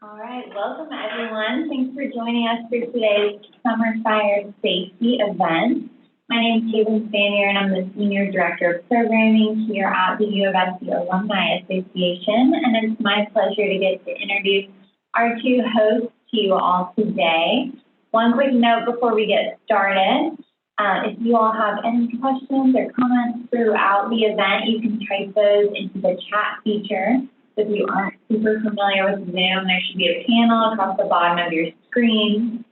All right, welcome everyone. Thanks for joining us for today's Summer Fire Safety event. My name is Caitlin Spanier, and I'm the Senior Director of Programming here at the U of S Alumni Association, and it's my pleasure to get to introduce our two hosts to you all today. One quick note before we get started. If you all have any questions or comments throughout the event, you can type those into the chat feature. If you aren't super familiar with Zoom, there should be a panel across the bottom of your screen.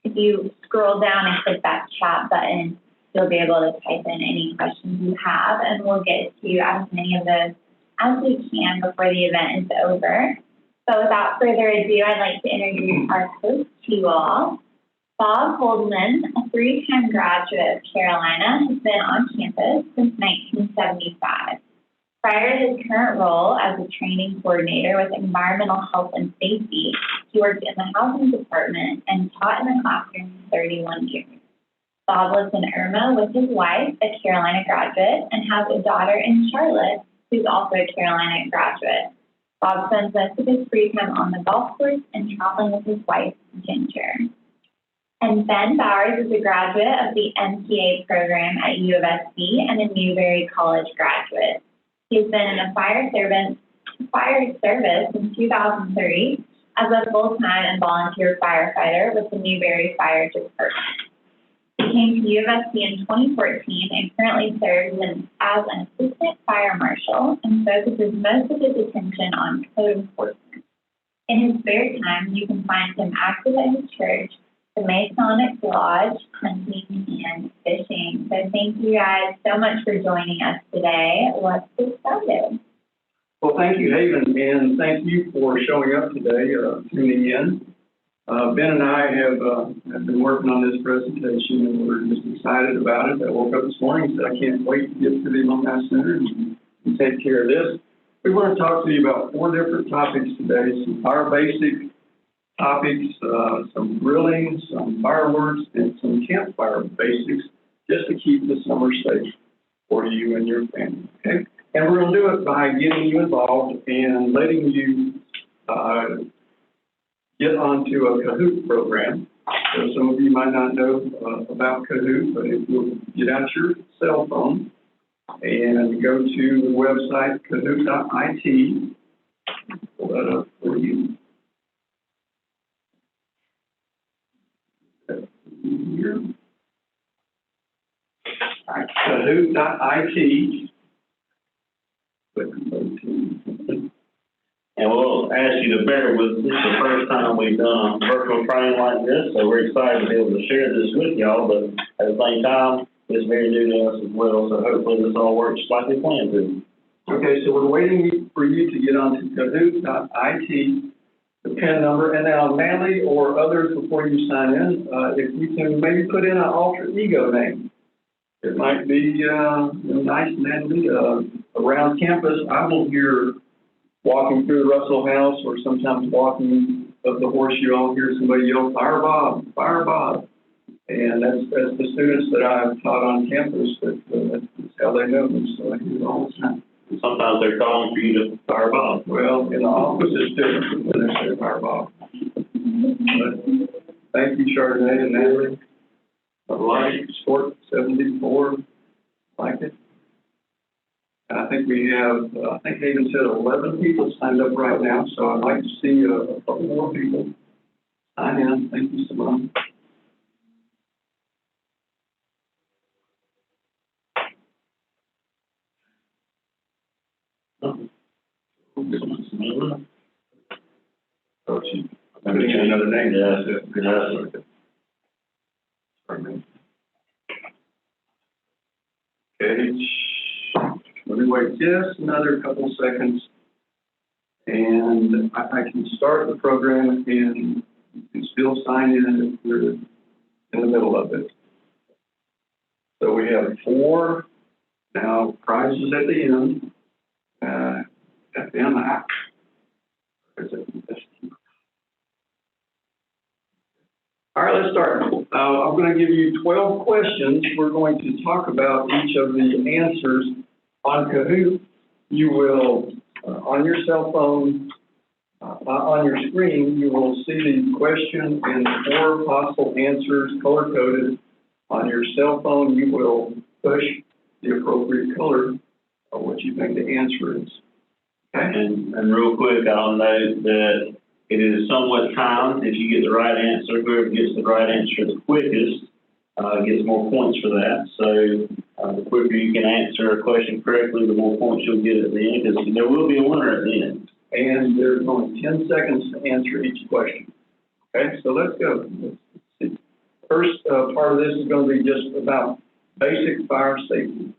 If you scroll down and click that chat button, you'll be able to type in any questions you have, and we'll get to as many of those as we can before the event is over. So without further ado, I'd like to introduce our host to you all. Bob Holdeman, a three-time graduate of Carolina, has been on campus since 1975. Prior to his current role as a training coordinator with environmental health and safety, he worked in the housing department and taught in the classroom for 31 years. Bob lives in Irma with his wife, a Carolina graduate, and has a daughter in Charlotte, who's also a Carolina graduate. Bob spends most of his free time on the golf course and traveling with his wife, Ginger. And Ben Bowers is a graduate of the MPA program at U of SC and a Newberry College graduate. He's been in the fire service since 2003 as a full-time and volunteer firefighter with the Newberry Fire Department. He came to U of SC in 2014 and currently serves as an assistant fire marshal and focuses most of his attention on code enforcement. In his spare time, you can find him active at his church, the Masonic Lodge, hunting, and fishing. So thank you guys so much for joining us today. Let's get started. Well, thank you, Haven, and thank you for showing up today, tuning in. Ben and I have been working on this presentation, and we're just excited about it. I woke up this morning and said, I can't wait to get to the Alumni Center and take care of this. We want to talk to you about 4 different topics today, some fire basic topics, some grilling, some fireworks, and some campfire basics, just to keep the summer safe for you and your family, okay? And we're going to do it by getting you involved and letting you get onto a Kahoot program. So some of you might not know about Kahoot, but if you'll get out your cell phone and go to the website kahoot.it, pull that up for you. Here. All right, Kahoot.it. And we'll ask you to bear with us. This is the first time we've done virtual training like this, so we're excited to be able to share this with y'all, but at the same time, it's very new to us as well, so hopefully this all works like we planned to. Okay, so we're waiting for you to get onto Kahoot.it, the PIN number, and now Natalie or others before you sign in, if you can maybe put in an alter ego name. It might be nice, Natalie, around campus. I will hear walking through the Russell House or sometimes walking up the horseshoe, I'll hear somebody yell, "Fire Bob, Fire Bob." And that's the students that I've taught on campus, that's how they know me, so I hear it all the time. And sometimes they're calling for you to fire Bob. Well, in the office it's different when they say Fire Bob. But thank you, Chardonnay and Natalie. I like Sport 74, like it. And I think we have, I think they even said 11 people signed up right now, so I'd like to see a couple more people sign in. Thank you so much. Oh, she put in another name. Yeah. Okay. Let me wait just another couple seconds, and I can start the program, and you can still sign in if you're in the middle of it. So we have 4 now prizes at the end. At the end, all right, let's start. I'm going to give you 12 questions. We're going to talk about each of the answers. On Kahoot, you will, on your cell phone, On your screen, you will see the question and 4 possible answers color-coded. On your cell phone, you will push the appropriate color of what you think the answer is. Okay? And real quick, I'll note that it is somewhat timed. If you get the right answer, whoever gets the right answer the quickest gets more points for that. So the quicker you can answer a question correctly, the more points you'll get at the end, because there will be a winner at the end. And there's only 10 seconds to answer each question. Okay, so let's go. Let's see. First part of this is going to be just about basic fire safety.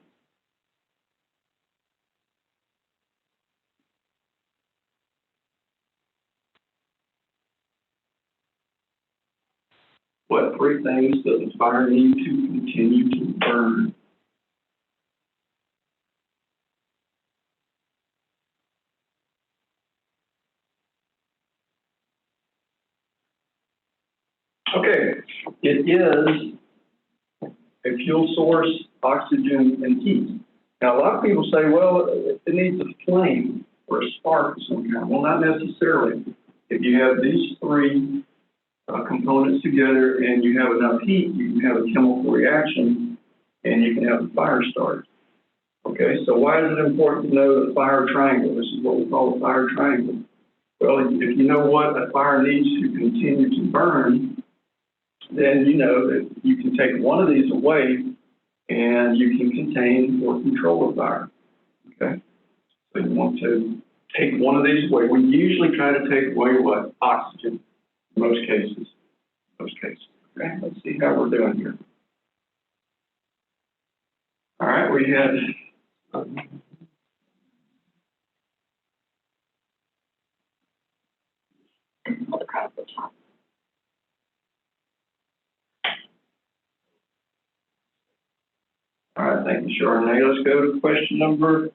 What 3 things does a fire need to continue to burn? Okay, it is a fuel source, oxygen, and heat. Now, a lot of people say, well, it needs a flame or a spark of some kind. Well, not necessarily. If you have these 3 components together and you have enough heat, you can have a chemical reaction and you can have a fire start. Okay, so why is it important to know the fire triangle? This is what we call a fire triangle. Well, if you know what a fire needs to continue to burn, then you know that you can take one of these away and you can contain or control a fire. Okay, so you want to take one of these away. We usually try to take away what? Oxygen. Most cases. Okay, let's see how we're doing here. All right, we had Across the top. all right, thank you, Chardonnay. Let's go to question number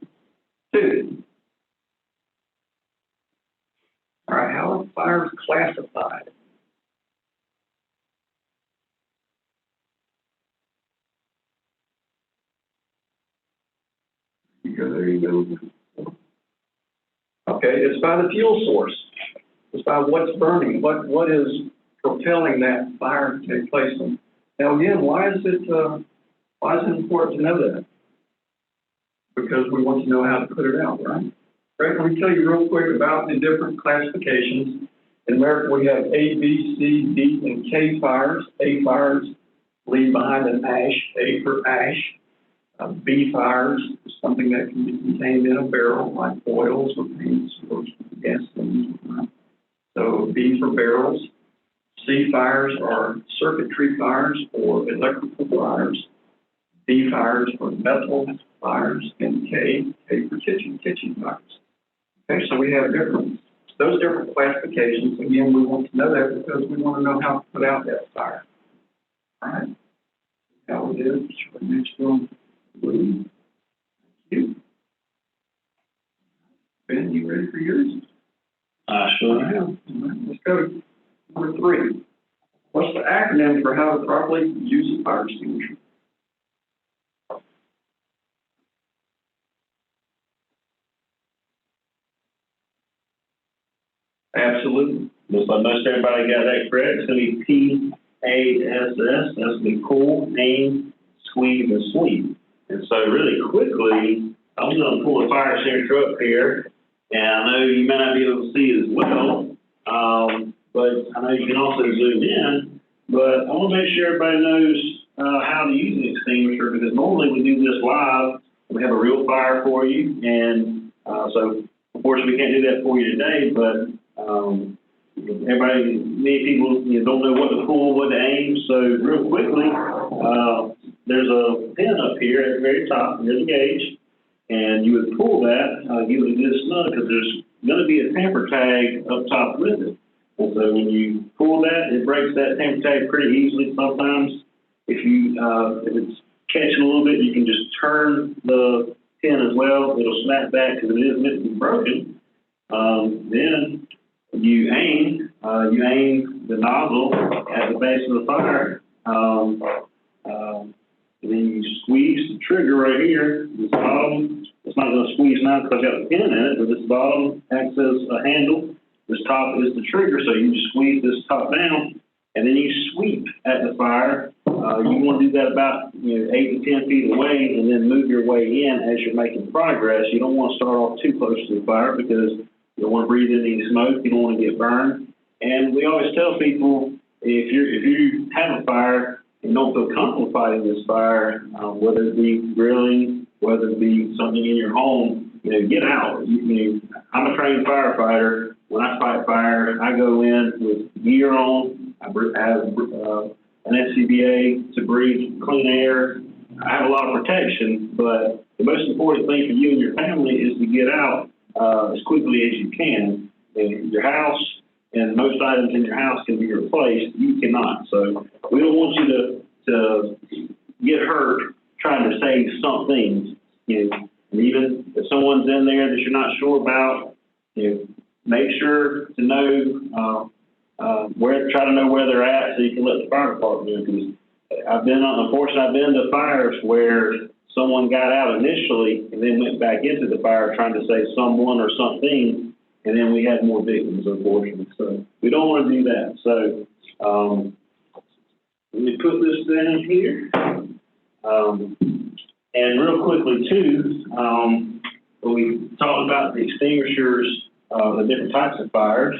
2. All right, how are fires classified? There you go. Okay, it's by the fuel source. It's by what's burning, what is propelling that fire to take place. Now again, why is it important to know that? Because we want to know how to put it out, right? Right, let me tell you real quick about the different classifications. In America, we have A, B, C, D, and K fires. A fires leave behind an ash, A for ash. B fires is something that can be contained in a barrel, like oils or paints or gasoline. So B for barrels. C fires are circuitry fires or electrical fires. D fires are metal fires, and K for kitchen fires. Okay, so we have those different classifications. Again, we want to know that because we want to know how to put out that fire. All right. How we do it. Next one. Blue. Thank you. Ben, you ready for yours? I sure am. All right, let's go to number 3. What's the acronym for how to properly use a fire extinguisher? Absolutely. Looks like most everybody got that correct. It's going to be PASS. That's going to be cool, aim, squeeze, and sweep. And so really quickly, I'm going to pull the fire extinguisher up here, and I know you may not be able to see it as well, but I know you can also zoom in, but I want to make sure everybody knows how to use an extinguisher, because normally we do this live, we have a real fire for you, and so of course we can't do that for you today, but many people don't know what to pull, what to aim, so real quickly, there's a pin up here at the very top near the gauge, and you would pull that, give it a good snug, because there's going to be a tamper tag up top with it. And so when you pull that, it breaks that tamper tag pretty easily. Sometimes if it's catching a little bit, you can just turn the pin as well. It'll snap back because it is meant to be broken. Then you aim the nozzle at the base of the fire. Then you squeeze the trigger right here. This bottom, it's not going to squeeze now because I've got the pin in it, but this bottom acts as a handle. this top is the trigger, so you just squeeze this top down, and then you sweep at the fire. You want to do that about 8 to 10 feet away, and then move your way in as you're making progress. You don't want to start off too close to the fire because you don't want to breathe in any smoke. You don't want to get burned. And we always tell people, if you have a fire and don't feel comfortable fighting this fire, whether it be grilling, whether it be something in your home, get out. I'm a trained firefighter. When I fight fire, I go in with gear on. I have an SCBA to breathe clean air. I have a lot of protection, but the most important thing for you and your family is to get out as quickly as you can. Your house and most items in your house can be replaced. You cannot. So we don't want you to get hurt trying to save something. And even if someone's in there that you're not sure about, make sure to know try to know where they're at so you can let the fire department know. Because unfortunately, I've been to fires where someone got out initially and then went back into the fire trying to save someone or something, and then we had more victims, unfortunately. So we don't want to do that. So let me put this down here. And real quickly, too, when we talked about the extinguishers, the different types of fires,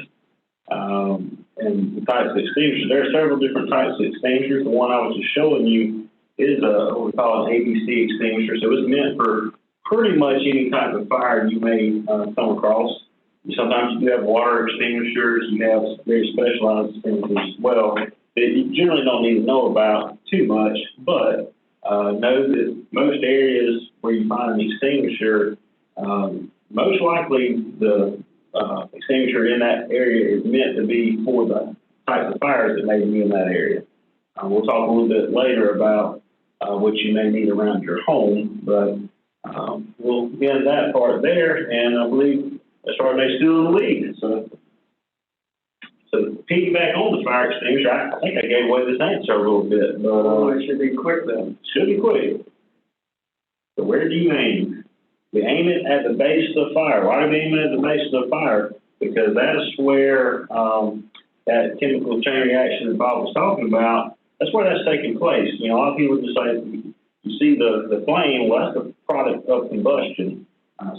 and the types of extinguishers, there are several different types of extinguishers. The one I was just showing you is what we call an ABC extinguisher. So it's meant for pretty much any type of fire you may come across. Sometimes you have water extinguishers, you have very specialized extinguishers as well that you generally don't need to know about too much, but know that most areas where you find an extinguisher, most likely the extinguisher in that area is meant to be for the types of fires that may be in that area. We'll talk a little bit later about what you may need around your home, but we'll end that part there, and I believe that's Chardonnay still in the lead. So piggyback on the fire extinguisher, I think I gave away this answer a little bit, but it should be quick then. Should be quick. So where do you aim? We aim it at the base of the fire. Why do we aim it at the base of the fire? Because that's where that chemical chain reaction that Bob was talking about, that's where that's taking place. A lot of people just say, you see the flame, well, that's the product of combustion.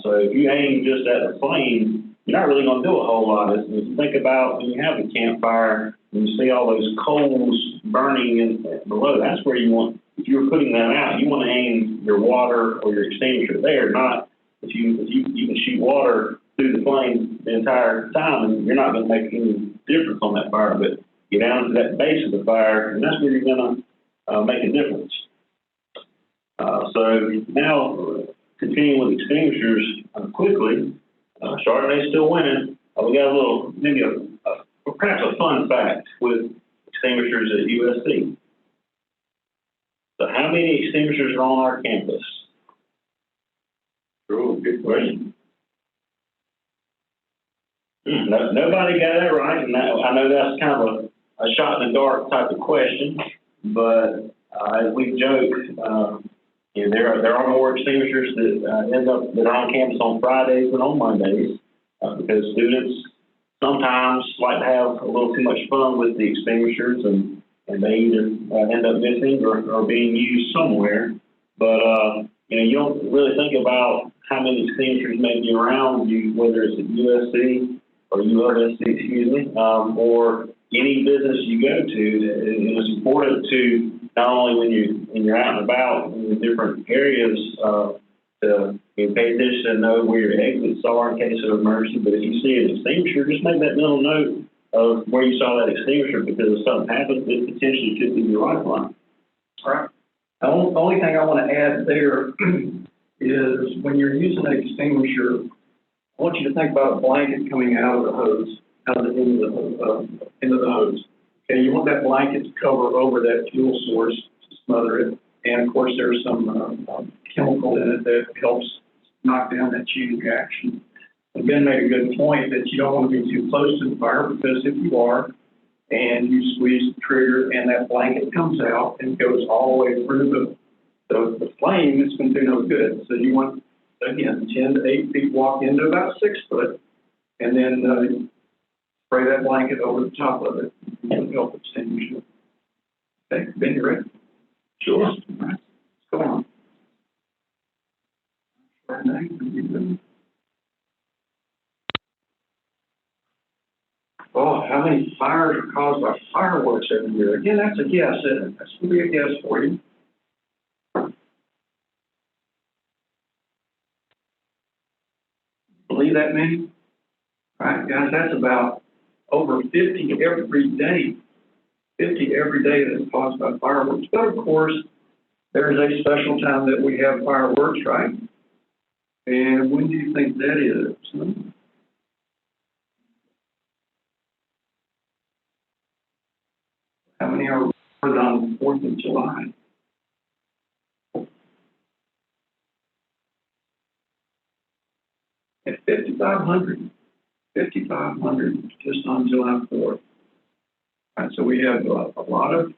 So if you aim just at the flame, you're not really going to do a whole lot. If you think about when you have a campfire and you see all those coals burning below, that's where you want, if you're putting that out, you want to aim your water or your extinguisher there, not if you can shoot water through the flame the entire time and you're not going to make any difference on that fire, but get down to that base of the fire, and that's where you're going to make a difference. So now, continuing with extinguishers quickly, Chardonnay's still winning. We got a little, maybe perhaps a fun fact with extinguishers at USC. So how many extinguishers are on our campus? Oh, good question. Nobody got that right, and I know that's kind of a shot in the dark type of question, but as we joke, there are more extinguishers that are on campus on Fridays than on Mondays because students sometimes like to have a little too much fun with the extinguishers and they either end up missing or being used somewhere. But you don't really think about how many extinguishers may be around you, whether it's at USC or ULSC, or any business you go to. And it's important to not only when you're out and about in the different areas to pay attention and know where your exits are in case of emergency. But if you see an extinguisher, just make that mental note of where you saw that extinguisher, because if something happens, it potentially could be your lifeline. All right. The only thing I want to add there is when you're using an extinguisher, I want you to think about a blanket coming out of the hose, out of the end of the hose. Okay, you want that blanket to cover over that fuel source to smother it, and of course there's some chemical in it that helps knock down that chain reaction. And Ben made a good point that you don't want to be too close to the fire, because if you are, and you squeeze the trigger and that blanket comes out and goes all the way through the flame, it's going to do no good. So you want, again, 10 to 8 feet walk into about 6 foot, and then spray that blanket over the top of it. It'll help extinguish it. Okay, Ben, you ready? Sure. All right, let's go on. Oh, how many fires are caused by fireworks every year? Again, that's a guess, isn't it? That's going to be a guess for you. Believe that many? All right, guys, that's about over 50 every day. 50 every day that's caused by fireworks. But of course, there's a special time that we have fireworks, right? And when do you think that is? How many are recorded on the 4th of July? At 5,500. 5,500 just on July 4th. All right, so we have a lot of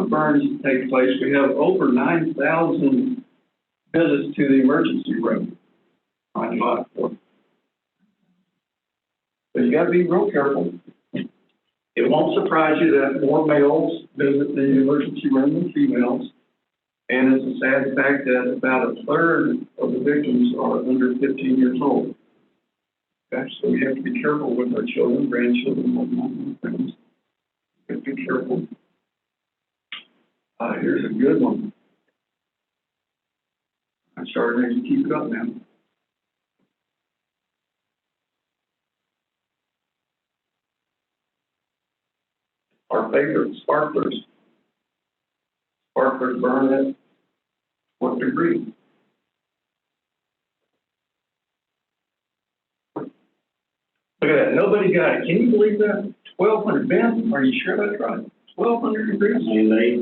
burns that take place. We have over 9,000 visits to the emergency room on July 4th. So you got to be real careful. It won't surprise you that more males visit the emergency room than females. And it's a sad fact that about a third of the victims are under 15 years old. Okay, so we have to be careful with our children, grandchildren, whatnot, friends. We have to be careful. Here's a good one. I'm sorry to make you keep it up now. Our favorite sparklers. Sparklers burn at what degree? Look at that. Nobody got it. Can you believe that? 1,200. Ben, are you sure that's right? 1,200 degrees? I mean, they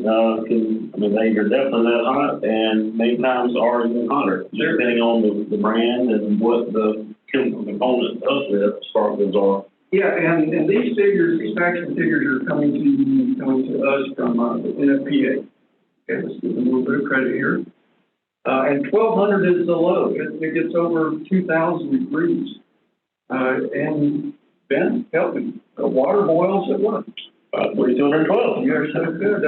are definitely that hot, and many times are even hotter, depending on the brand and what the chemical components of the sparklers are. Yeah, and these figures, these factual figures are coming to us from the NFPA. Okay, let's give them a little bit of credit here. And 1,200 is the low. It gets over 2,000 degrees. And Ben, help me. The water boils at what? 3,212. You're so good.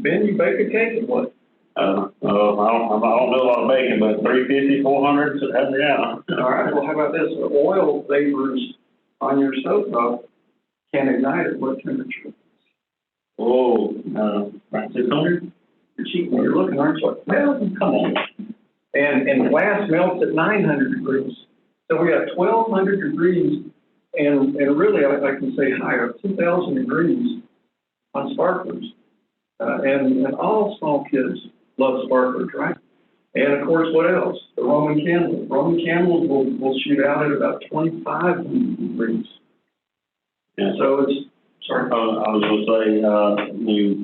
Ben, you bake a cake at what? I don't know about baking, but 350, 400, yeah. All right, well, how about this? The oil vapors on your stovetop can ignite at what temperature? Oh, about 600? You're cheating when you're looking, aren't you? Well, come on. And glass melts at 900 degrees. So we got 1,200 degrees, and really, I can say higher, 2,000 degrees on sparklers. And all small kids love sparklers, right? And of course, what else? The Roman candles. Roman candles will shoot out at about 2,500 degrees. Yeah. So it's, sorry. I was going to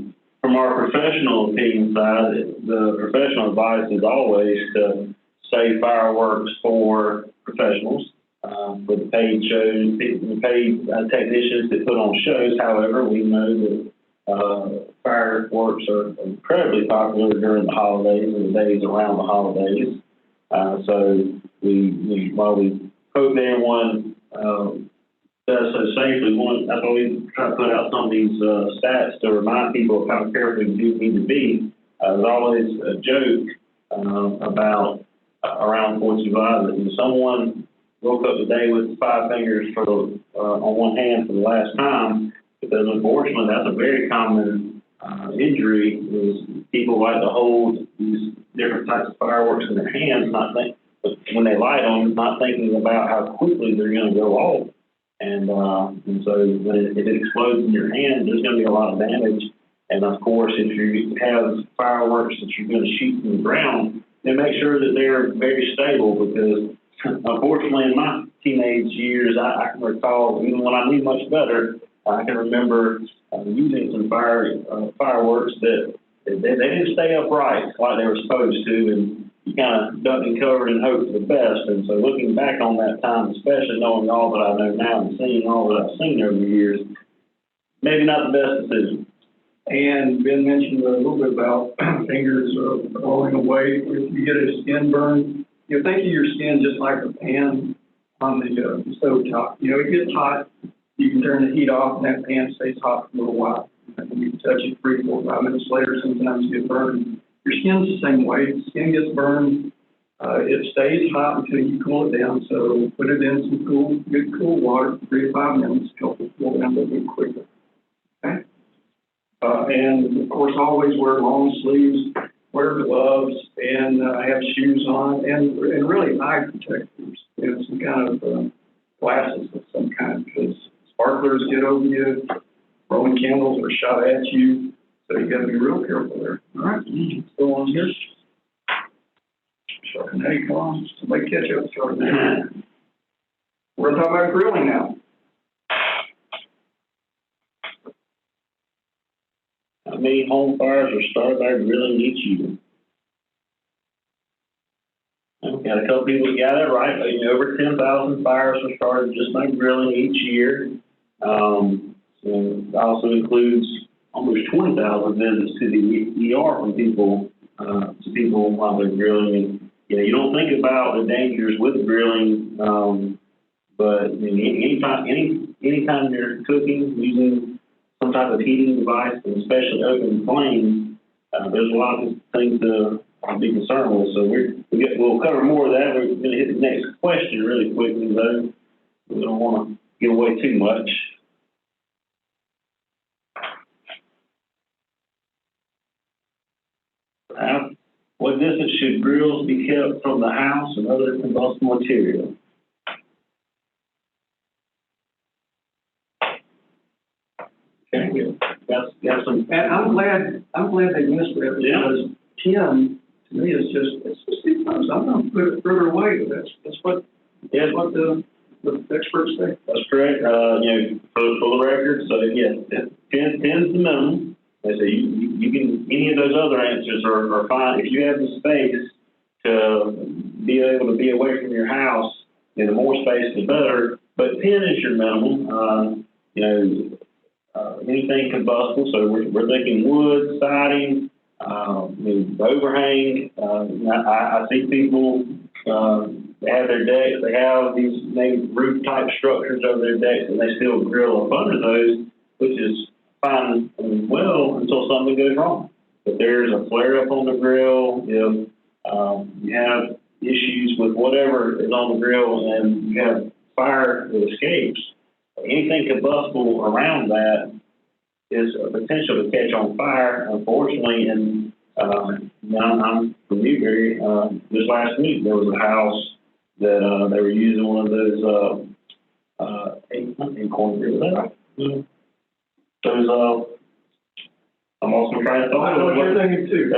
say, from our professional opinion side, the professional advice is always to save fireworks for professionals, with the paid shows, the paid technicians that put on shows. However, we know that fireworks are incredibly popular during the holidays and the days around the holidays. So while we hope everyone does so safely, that's why we try to put out some of these stats to remind people of how careful you do need to be. There's always a joke about around 4th of July that when someone woke up today with 5 fingers on one hand for the last time, because unfortunately that's a very common injury, is people like to hold these different types of fireworks in their hands, but when they light them, not thinking about how quickly they're going to go off. And so if it explodes in your hand, there's going to be a lot of damage. And of course, if you have fireworks that you're going to shoot from the ground, then make sure that they're very stable, because unfortunately in my teenage years, I can recall, even when I knew much better, I can remember using some fireworks that they didn't stay upright like they were supposed to, and you kind of ducked and covered and hoped for the best. And so looking back on that time, especially knowing all that I know now and seeing all that I've seen over the years, maybe not the best decision. And Ben mentioned a little bit about fingers blowing away. If you get a skin burn, think of your skin just like a pan on the stove top. It gets hot, You can turn the heat off and that pan stays hot for a little while. And you can touch it 3, 4, 5 minutes later, sometimes you get burned. Your skin's the same way. The skin gets burned. It stays hot until you cool it down. So put it in some good cool water, 3 to 5 minutes, help it cool down a little bit quicker. Okay? And of course, always wear long sleeves, wear gloves, and have shoes on, and really eye protectors. Some kind of glasses of some kind, because sparklers get over you, Roman candles are shot at you, so you got to be real careful there. All right, go on here. Sharknado, come on, somebody catch up, Sharknado. We're going to talk about grilling now. How many home fires are started by grilling each year? We've got a couple people that got that right. Over 10,000 fires are started just by grilling each year. It also includes almost 20,000 visits to the ER from people while they're grilling. And, you don't think about the dangers with grilling, but anytime you're cooking using some type of heating device, and especially open flames, there's a lot of things to be concerned with. So we'll cover more of that. We're going to hit the next question really quickly, though. We don't want to give away too much. What distance should grills be kept from the house and other combustible material? Okay, got some. And I'm glad they missed that, because 10 to me is just 6 times. I'm going to put it further away, but that's what the experts say. That's correct. For the record, so yeah, 10 is the minimum. So you can, any of those other answers are fine. If you have the space to be able to be away from your house, the more space, the better. But 10 is your minimum. Anything combustible. So we're thinking wood, siding, overhang. I see people they have their decks. They have these maybe roof type structures over their decks, and they still grill up under those, which is fine and well until something goes wrong. If there's a flare up on the grill, if you have issues with whatever is on the grill and you have fire that escapes, anything combustible around that is a potential to catch on fire. Unfortunately, and I'm from Newberry. This last week there was a house that they were using one of those acorn grills. Those I'm also trying to thought. I know what you're thinking too.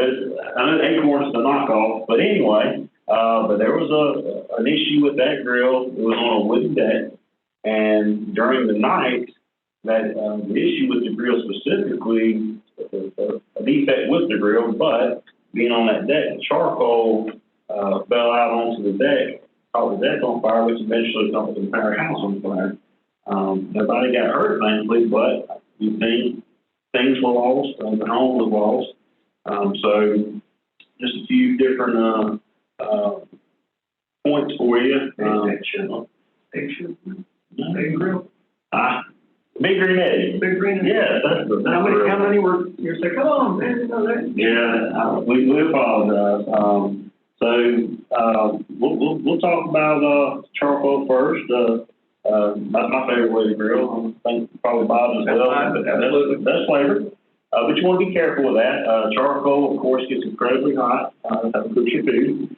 I know acorn's the knockoff, but anyway, but there was an issue with that grill. It was on a wooden deck, and during the night, that the issue with the grill specifically, a defect with the grill, but being on that deck, charcoal fell out onto the deck, caught the deck on fire, which eventually caught the entire house on fire. Nobody got hurt, thankfully, but you think things were lost, the home was lost. So just a few different points for you. Big grill. Big Green Eddie. Big Green Eddie. Yeah, that's how many were, you say, come on, man, you know that? Yeah, we apologize. We'll talk about charcoal first. That's my favorite way to grill. I think probably Bob's as well. That's flavor. But you want to be careful with that. Charcoal, of course, gets incredibly hot. That'll cook your food.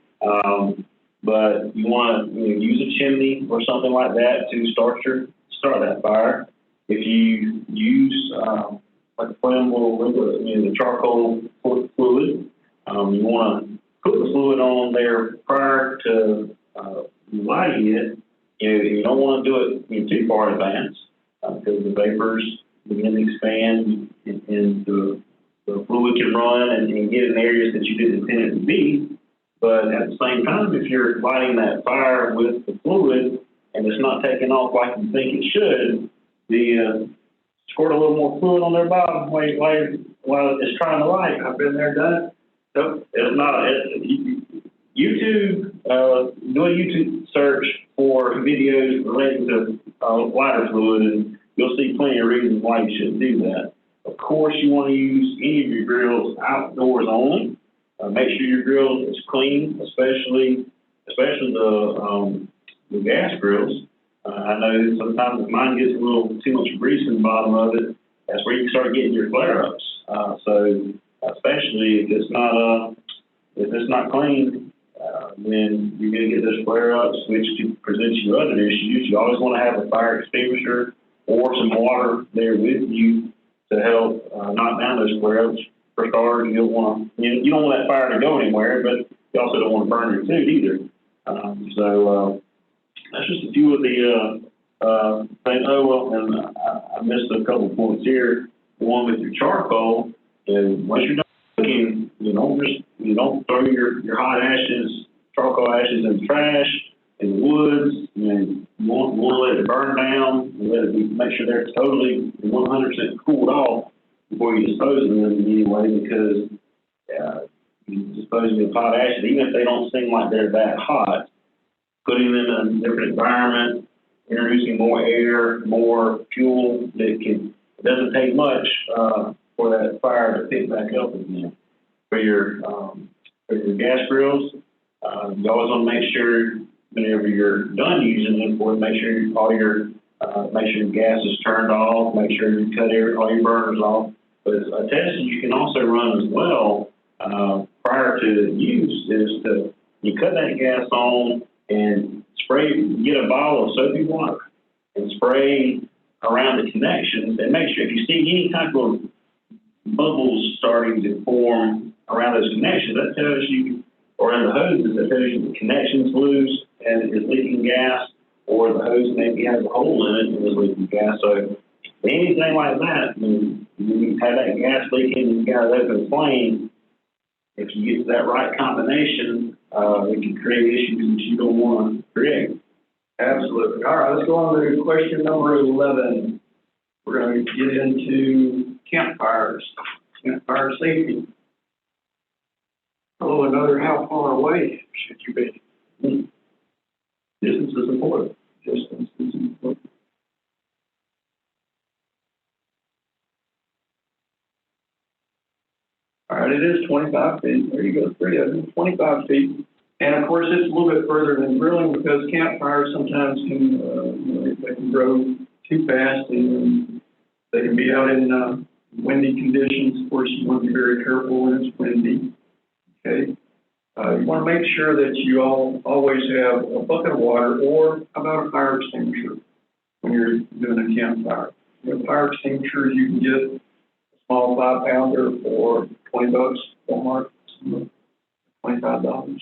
But you want to use a chimney or something like that to start that fire. If you use like a flammable liquid, the charcoal fluid, you want to put the fluid on there prior to lighting it. You don't want to do it too far in advance because the vapors begin to expand and the fluid can run and get in areas that you didn't intend it to be. But at the same time, if you're lighting that fire with the fluid and it's not taking off like you think it should, squirt a little more fluid on their bottom while it's trying to light. I've been there, done it. So it's not. YouTube, do a YouTube search for videos relating to lighter fluid, and you'll see plenty of reasons why you shouldn't do that. Of course, you want to use any of your grills outdoors only. Make sure your grill is clean, especially the gas grills. I know sometimes if mine gets a little too much grease in the bottom of it, that's where you can start getting your flare-ups. So especially if it's not clean, then you're going to get those flare-ups, which could present you other issues. You always want to have a fire extinguisher or some water there with you to help knock down those flare-ups. For starters, you don't want that fire to go anywhere, but you also don't want to burn your food either. So that's just a few of the things. Oh, well, and I missed a couple points here. The one with your charcoal, and once you're done cooking, you don't throw your hot ashes, charcoal ashes in the trash, in the woods. And you want to let it burn down and make sure they're totally 100% cooled off before you dispose of them anyway, because disposing of hot ashes, even if they don't seem like they're that hot, putting them in a different environment, introducing more air, more fuel, it doesn't take much for that fire to pick back up again. For your gas grills, you always want to make sure whenever you're done using them, make sure your gas is turned off, make sure you cut all your burners off. But a test you can also run as well prior to the use is you cut that gas on and get a bottle of soapy water and spray around the connections, and make sure if you see any type of bubbles starting to form around those connections, that tells you, or in the hoses, that tells you the connection's loose and is leaking gas, or the hose maybe has a hole in it and is leaking gas. So anything like that, when you have that gas leaking and you got it open flame, if you get that right combination, it can create issues that you don't want to create. Absolutely. All right, let's go on to question number 11. We're going to get into campfires, campfire safety. Oh, another, how far away should you be? Distance is important. Distance is important. All right, it is 25 feet. There you go, 3 of them, 25 feet. And of course, it's a little bit further than grilling because campfires sometimes they can grow too fast and they can be out in windy conditions. Of course, you want to be very careful when it's windy. Okay. You want to make sure that you always have a bucket of water or about a fire extinguisher when you're doing a campfire. Fire extinguishers, you can get a small 5-pounder for $20, Walmart, $25.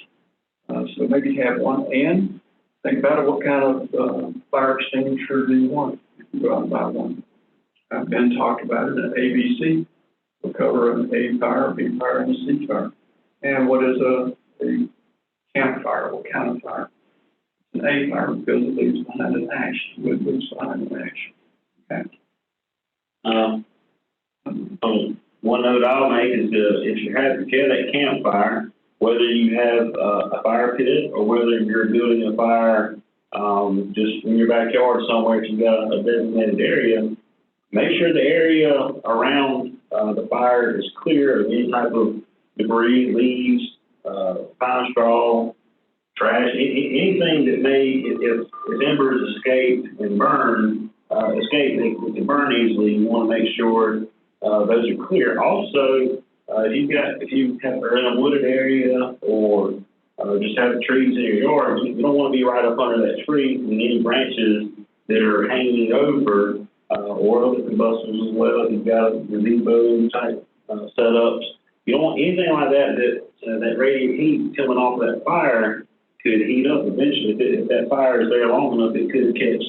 So maybe have one, and think about it, what kind of fire extinguisher do you want if you go out and buy one. Ben talked about it, an ABC will cover an A fire, B fire, and a C fire. And what is a campfire? What kind of fire? It's an A fire because it leaves behind an ash. Wood leaves behind an ash. Okay. One note I'll make is if you have that campfire, whether you have a fire pit or whether you're building a fire just in your backyard somewhere, if you've got a designated area, make sure the area around the fire is clear of any type of debris, leaves, pine straw, trash, anything that may, if embers escape and burn, they can burn easily. You want to make sure those are clear. Also, if you are in a wooded area or just have trees in your yard, you don't want to be right up under that tree and any branches that are hanging over or other combustibles as well. If you've got gazebo type setups, you don't want anything like that radiant heat coming off of that fire could heat up eventually. If that fire is there long enough, it could catch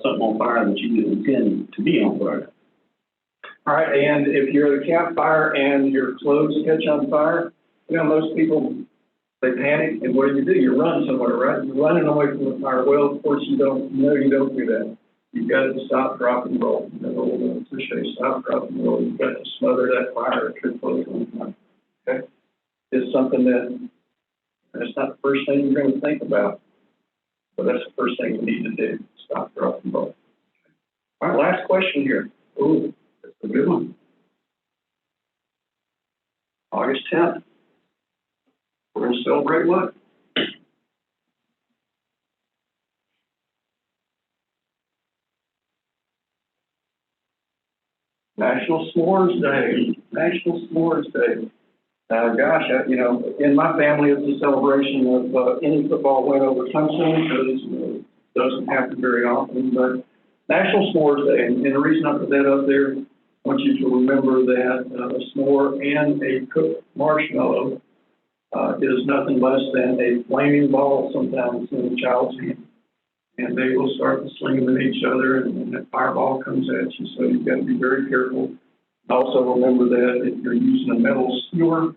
something on fire that you didn't intend to be on fire. All right, and if you're at a campfire and your clothes catch on fire, most people, they panic, and what do? You run somewhere, right? You're running away from the fire. Well, of course, you don't do that. You've got to stop, drop, and roll. Little cliche, stop, drop, and roll. You've got to smother that fire if your clothes on fire. Okay? It's something that's not the first thing you're going to think about, but that's the first thing you need to do. Stop, drop, and roll. All right, last question here. Ooh, that's a good one. August 10th. We're going to celebrate what? National S'mores Day. National S'mores Day. Gosh, in my family, it's a celebration of any football win over Clemson, because it doesn't happen very often. But National S'mores Day, and the reason I put that up there, I want you to remember that a s'more and a cooked marshmallow is nothing less than a flaming ball sometimes in a child's hand. And they will start to sling them at each other, and that fireball comes at you, so you've got to be very careful. Also remember that if you're using a metal skewer,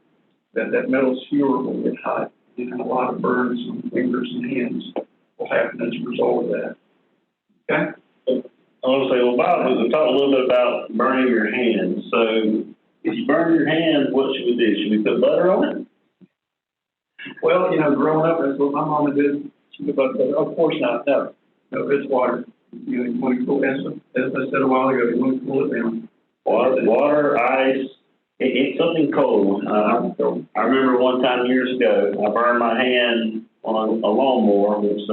that metal skewer will get hot, and a lot of burns on fingers and hands will happen as a result of that. Okay? I want to say, well, Bob, we talked a little bit about burning your hands. So if you burn your hands, what should we do? Should we put butter on it? Well, growing up, that's what my mama did. She put butter. Of course not. No, it's water. You want to cool, as I said a while ago, you want to cool it down. Water, ice, it's something cold. I remember one time years ago, I burned my hand on a lawnmower, which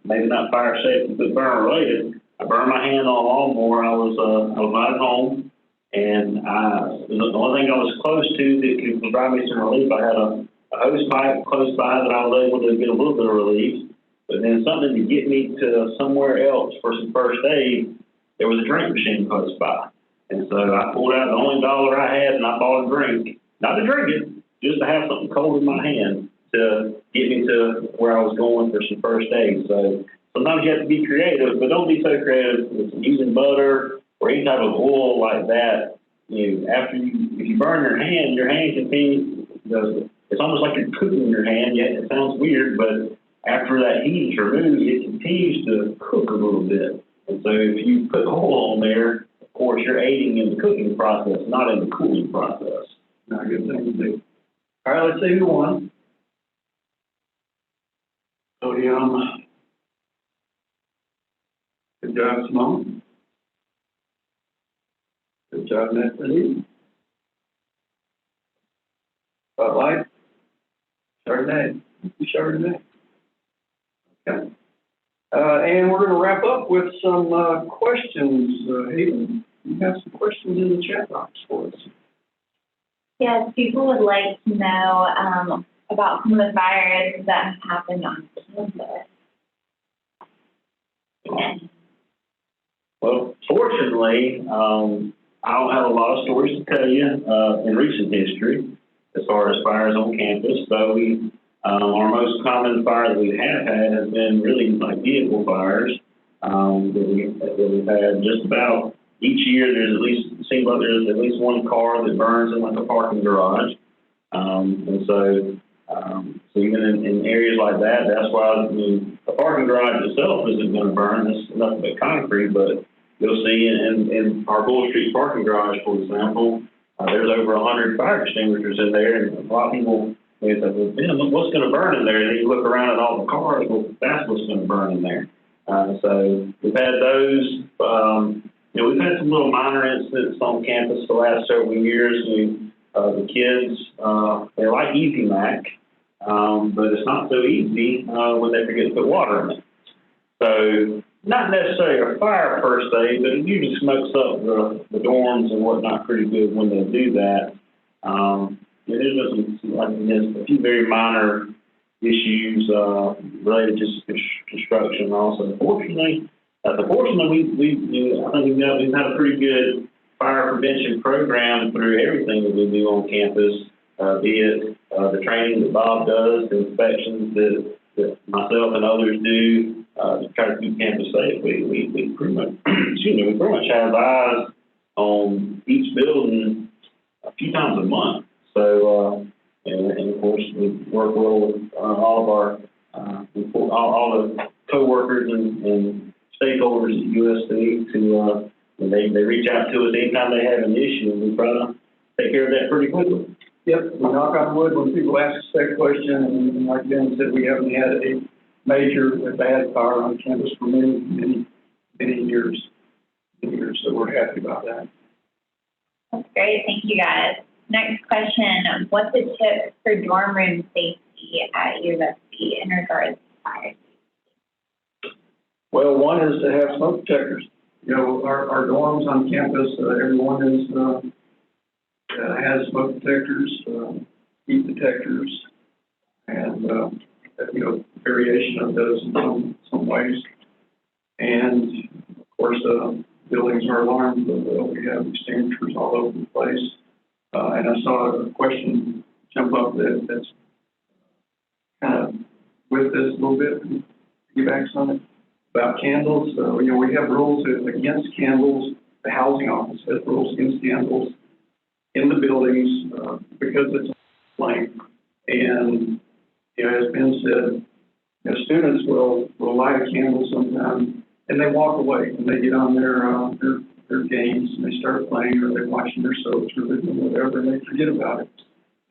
maybe not fire safe, but burn related. I burned my hand on a lawnmower. I was not at home, and the only thing I was close to that could provide me some relief, I had a hose pipe close by that I was able to get a little bit of relief. But then something to get me to somewhere else for some first aid, there was a drink machine close by. And so I pulled out the only dollar I had and I bought a drink, not to drink it, just to have something cold in my hand to get me to where I was going for some first aid. So sometimes you have to be creative, but don't be so creative with using butter or any type of oil like that. If you burn your hand continues, it's almost like you're cooking your hand. Yeah, it sounds weird, but after that heat is removed, it continues to cook a little bit. And so if you put oil on there, of course, you're aiding in the cooking process, not in the cooling process. Not a good thing to do. All right, let's see who won. Sodium. Good job, Simone. Good job, Natalie. Spotlight. Chardonnay. Chardonnay. Okay. And we're going to wrap up with some questions. Hayden, you have some questions in the chat box for us. Yes, people would like to know about some of the fires that have happened on campus. Well, fortunately, I don't have a lot of stories to tell you in recent history as far as fires on campus. So our most common fire that we have had has been really like vehicle fires that we've had just about each year. It seems like there's at least one car that burns in like a parking garage. So even in areas like that, that's why the parking garage itself isn't going to burn. It's nothing but concrete, but you'll see in our Bull Street parking garage, for example, there's over 100 fire extinguishers in there, and a lot of people say, well, man, what's going to burn in there? And then you look around at all the cars, well, that's what's going to burn in there. So we've had those. We've had some little minor incidents on campus the last several years. The kids, they like Easy Mac, but it's not so easy when they forget to put water in it. So not necessarily a fire per se, but it usually smokes up the dorms and whatnot pretty good when they do that. There's a few very minor issues related to construction also. Fortunately, I think we've had a pretty good fire prevention program through everything that we do on campus, be it the training that Bob does, the inspections that myself and others do to try to keep campus safe. We pretty much, we pretty much have eyes on each building a few times a month. So, and of course, we work well with all of our all the co-workers and stakeholders at USC to they reach out to us anytime they have an issue, and we try to take care of that pretty quickly. Yep, we knock on wood when people ask us that question, and like Ben said, we haven't had a major bad fire on campus for many years. years, so we're happy about that. That's great. Thank you, guys. Next question. What's the tip for dorm room safety at UofSB in regards to fire? Well, one is to have smoke detectors. You know, our dorms on campus, everyone is, has smoke detectors, heat detectors, and, you know, variation of those in some ways. And of course, buildings are alarmed, but we have extinguishers all over the place. And I saw a question jump up that's kind of with this a little bit, piggybacks on it, about candles. You know, we have rules against candles. The housing office has rules against candles in the buildings because it's a flame. And, you know, as Ben said, you know, students will light a candle sometimes and they walk away and they get on their games and they start playing, or they're watching their soaps or they're doing whatever, and they forget about it.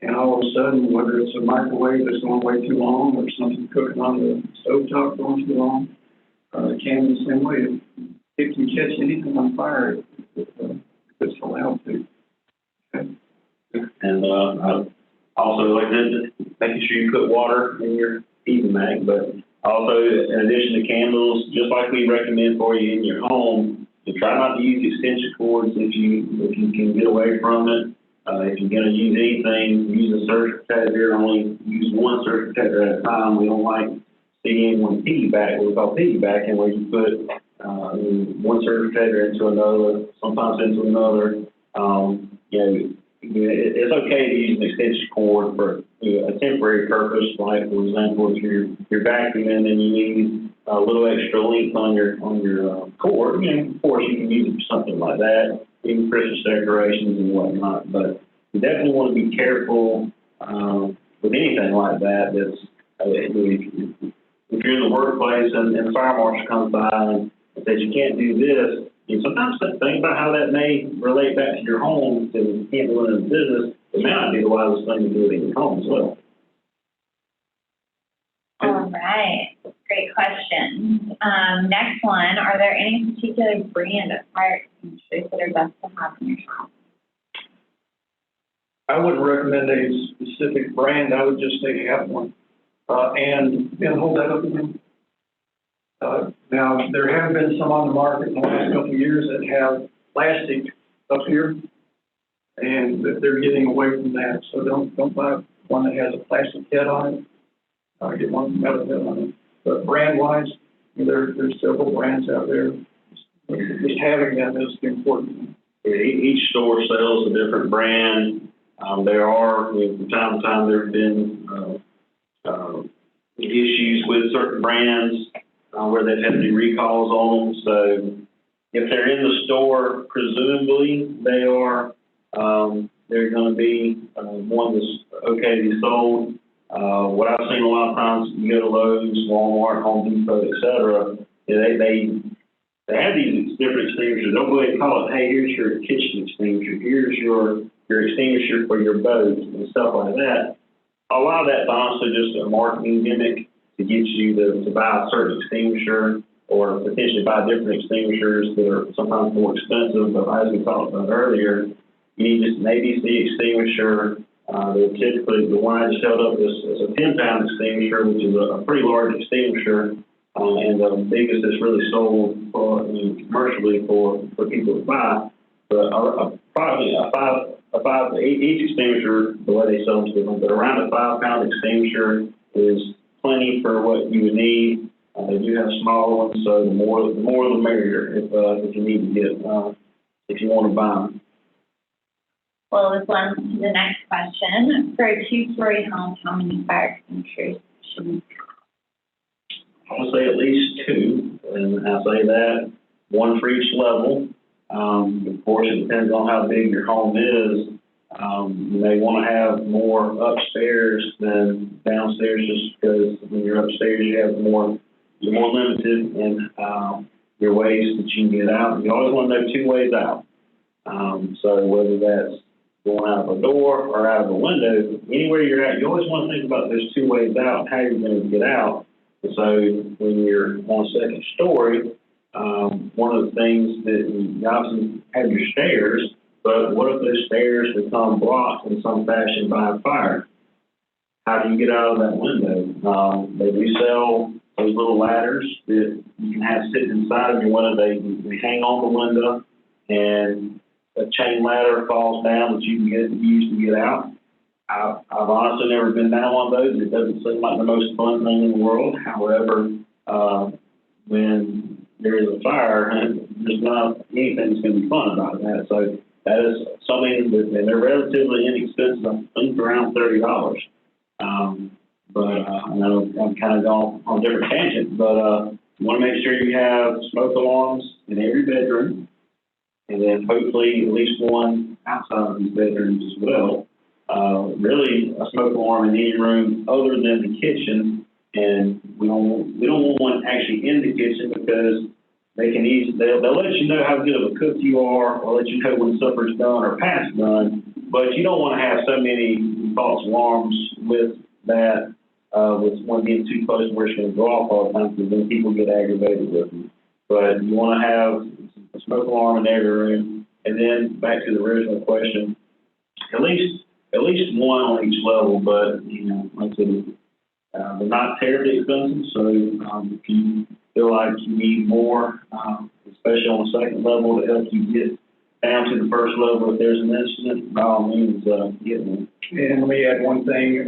And all of a sudden, whether it's a microwave that's going way too long or something cooking on the stovetop going too long, the candle the same way. It can catch anything on fire if it's allowed to. Okay. And I also like to making sure you put water in your heating mat, but also in addition to candles, just like we recommend for you in your home, to try not to use extension cords if you can get away from it. If you're going to use anything, use a surge protector. Only use one surge protector at a time. We don't like seeing one piggyback, what we call piggybacking, where you put one surge protector into another, sometimes into another. You know, it's okay to use an extension cord for a temporary purpose, like for example, if you're vacuuming and you need a little extra length on your cord. You know, of course, you can use it for something like that, even Christmas decorations and whatnot. But you definitely want to be careful with anything like that. That's if you're in the workplace and the fire marshal comes by and says you can't do this, and sometimes think about how that may relate back to your home, because you can't do it in a business. It may not be the wisest thing to do it in your home as well. All right. Great question. Next one, are there any particular brand of fire extinguishers that are best to have in your shop? I wouldn't recommend a specific brand. I would just say have one. And hold that up again. Now, there have been some on the market in the last couple of years that have plastic up here, and they're getting away from that. So don't buy one that has a plastic head on it. Get one with a metal head on it. But brand-wise, there's several brands out there. Just having them is important. Each store sells a different brand. There are, from time to time, there have been issues with certain brands where they've had to do recalls on them. So if they're in the store, presumably they are, they're going to be one that's okay to be sold. What I've seen a lot of times, you go to Lowe's, Walmart, Home Depot, etc. They have these different extinguishers. They'll go ahead and call it, hey, here's your kitchen extinguisher, here's your extinguisher for your boat and stuff like that. A lot of that's honestly just a marketing gimmick to get you to buy a certain extinguisher or potentially buy different extinguishers that are sometimes more expensive. But as we talked about earlier, you need just an ABC extinguisher. Typically, the one I just held up is a 10-pound extinguisher, which is a pretty large extinguisher, and the biggest that's really sold commercially for people to buy. But probably each extinguisher, the way they sell them is different, but around a 5-pound extinguisher is plenty for what you would need. They do have smaller ones, so the more the merrier if you need to get if you want to buy them. Well, this leads to the next question. For a 2-story home, how many fire extinguishers should we have? I would say at least 2, and I say that one for each level. Of course, it depends on how big your home is. You may want to have more upstairs than downstairs, just because when you're upstairs, you're more limited in your ways that you can get out. You always want to know 2 ways out. So whether that's going out of a door or out of a window, anywhere you're at, you always want to think about those 2 ways out and how you're going to get out. And so when you're on a second story, one of the things that you obviously have your stairs, but what if those stairs become blocked in some fashion by a fire? How do you get out of that window? They do sell those little ladders that you can have sitting inside of your window. They hang on the window, and a chain ladder falls down that you can use to get out. I've honestly never been down one of those. It doesn't seem like the most fun thing in the world. However, when there is a fire, there's not anything that's going to be fun about that. So that is something that, and they're relatively inexpensive. I think around $30. I know I'm kind of going on a different tangent, but you want to make sure you have smoke alarms in every bedroom, and then hopefully at least one outside of these bedrooms as well. Really a smoke alarm in any room other than the kitchen, and we don't want one actually in the kitchen because they'll let you know how good of a cook you are, or let you know when supper's done or past done, but you don't want to have so many false alarms with that, with one being too close where it's going to go off all the time, because then people get aggravated with them. But you want to have a smoke alarm in every room. And then back to the original question, at least one on each level, but, you know, like I said, they're not terribly expensive, so if you feel like you need more, especially on the second level, to help you get down to the first level if there's an incident, by all means, get one. And let me add one thing,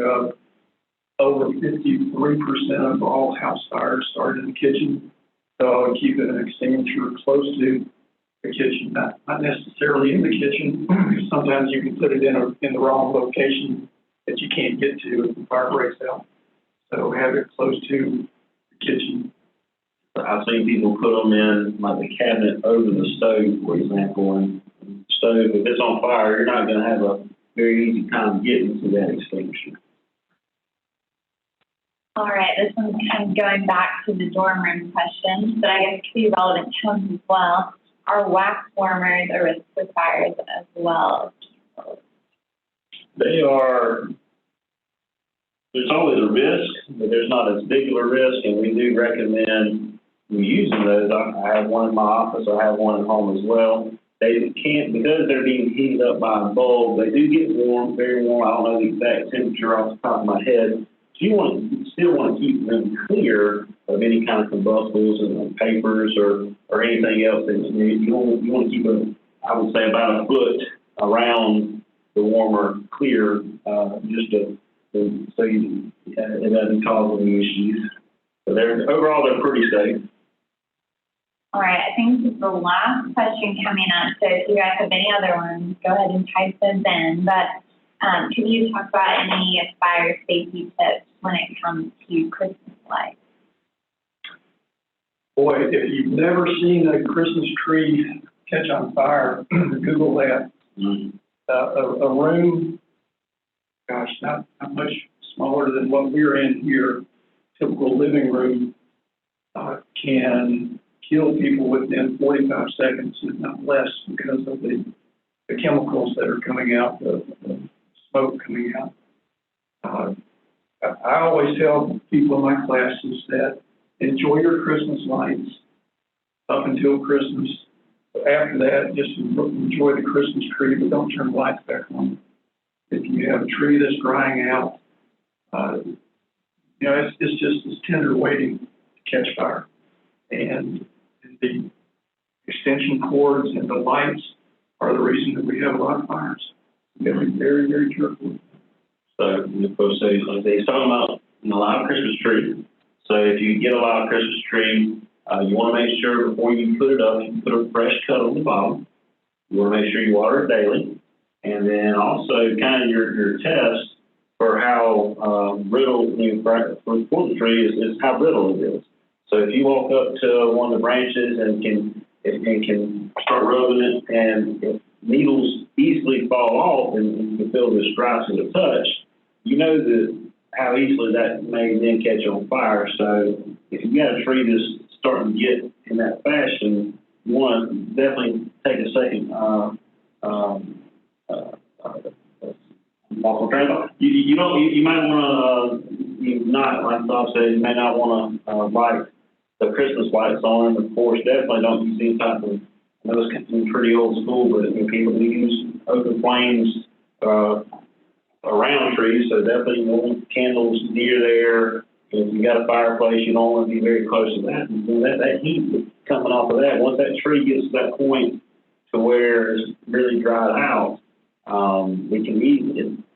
over 53% of all house fires start in the kitchen. So I would keep an extinguisher close to the kitchen, not necessarily in the kitchen. Sometimes you can put it in the wrong location that you can't get to if the fire breaks out. So have it close to the kitchen. I've seen people put them in like the cabinet over the stove, for example, and the stove, if it's on fire, you're not going to have a very easy time getting to that extinguisher. All right, this one's kind of going back to the dorm room question, but I guess it could be relevant to homes as well. Are wax warmers a risk for fires as well as candles? They are, there's always a risk, but there's not as big of a risk, and we do recommend using those. I have one in my office, I have one at home as well. They can't, because they're being heated up by a bulb, they do get warm, very warm. I don't know the exact temperature off the top of my head. So you still want to keep them clear of any kind of combustibles and papers or anything else. That you want to keep them, I would say, about a foot around the warmer clear, just so it doesn't cause any issues. So overall they're pretty safe. All right, I think this is the last question coming up. So if you guys have any other ones, go ahead and type those in. But could you talk about any fire safety tips when it comes to Christmas lights? Boy, if you've never seen a Christmas tree catch on fire, Google that. Mm-hmm. A room, gosh, not much smaller than what we're in here, typical living room, can kill people within 45 seconds, if not less, because of the chemicals that are coming out, the smoke coming out. I always tell people in my classes that enjoy your Christmas lights up until Christmas. After that, just enjoy the Christmas tree, but don't turn the lights back on. If you have a tree that's drying out, it's just this tender waiting to catch fire. And the extension cords and the lights are the reason that we have a lot of fires. You got to be very, very careful. So, he's talking about a live Christmas tree. So if you get a live Christmas tree, you want to make sure before you put it up, you put a fresh cut on the bottom. You want to make sure you water it daily. And then also kind of your test for how brittle, for the tree is how brittle it is. So if you walk up to one of the branches and can start rubbing it, and if needles easily fall off and you can feel the stripes of the touch, you know how easily that may then catch on fire. So if you got a tree that's starting to get in that fashion, you want to definitely take a second. You might want to, not like Bob said, you may not want to light the Christmas lights on. Of course, definitely don't use any type of, I know it's pretty old school, but people do use open flames around trees, so definitely you want candles near there. If you got a fireplace, you don't want to be very close to that. And that heat coming off of that, once that tree gets to that point to where it's really dried out, we can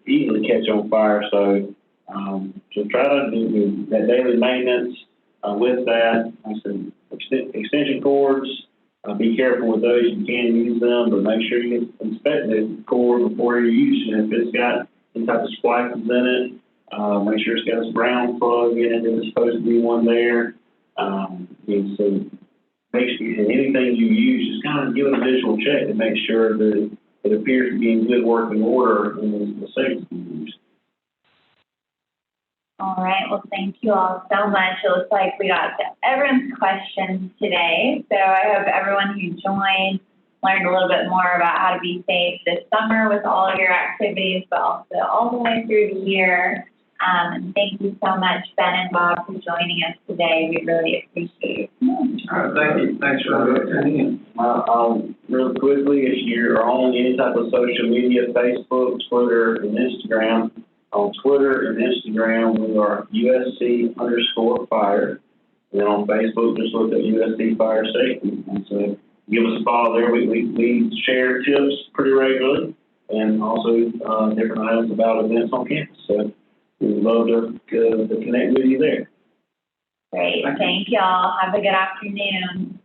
easily catch on fire. So try to do that daily maintenance with that. Like I said, extension cords, be careful with those. You can use them, but make sure you inspect the cord before you use it. If it's got any type of splices in it, make sure it's got a brown plug in it. There's supposed to be one there. And so make sure anything you use, just kind of give it a visual check to make sure that it appears to be in good working order and the safety use. All right, well, thank you all so much. It looks like we got to everyone's questions today. So I hope everyone who joined learned a little bit more about how to be safe this summer with all of your activities, but also all the way through the year. And thank you so much, Ben and Bob, for joining us today. We really appreciate it. All right, thank you. Thanks for attending in. Real quickly, if you're on any type of social media, Facebook, Twitter, and Instagram, on Twitter and Instagram, we are USC_fire. And then on Facebook, just look at USC Fire Safety. And so give us a follow there. We share tips pretty regularly and also different items about events on campus. So we would love to connect with you there. Great. Thank you all. Have a good afternoon.